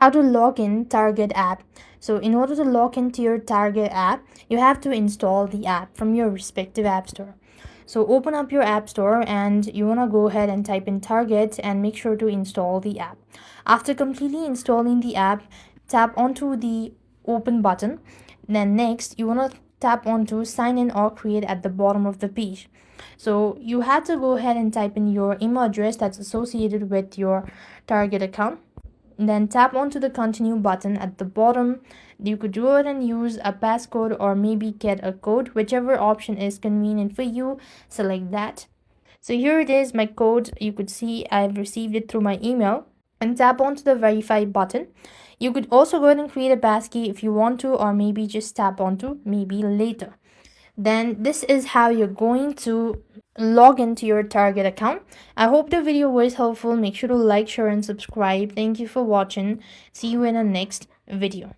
How to log in Target app. So in order to log into your Target app, you have to install the app from your respective app store. So open up your app store and you want to go ahead and type in Target and make sure to install the app. After completely installing the app, tap onto the open button. Then next you want to tap onto sign in or create at the bottom of the page. So you have to go ahead and type in your email address that's associated with your Target account. Then tap onto the continue button at the bottom. You could go ahead and use a passcode or maybe get a code, whichever option is convenient for you. Select that. So here it is, my code. You could see I've received it through my email. And tap onto the verify button. You could also go ahead and create a passkey if you want to, or maybe just tap onto maybe later. Then this is how you're going to log into your Target account. I hope the video was helpful. Make sure to like, share and subscribe. Thank you for watching. See you in the next video.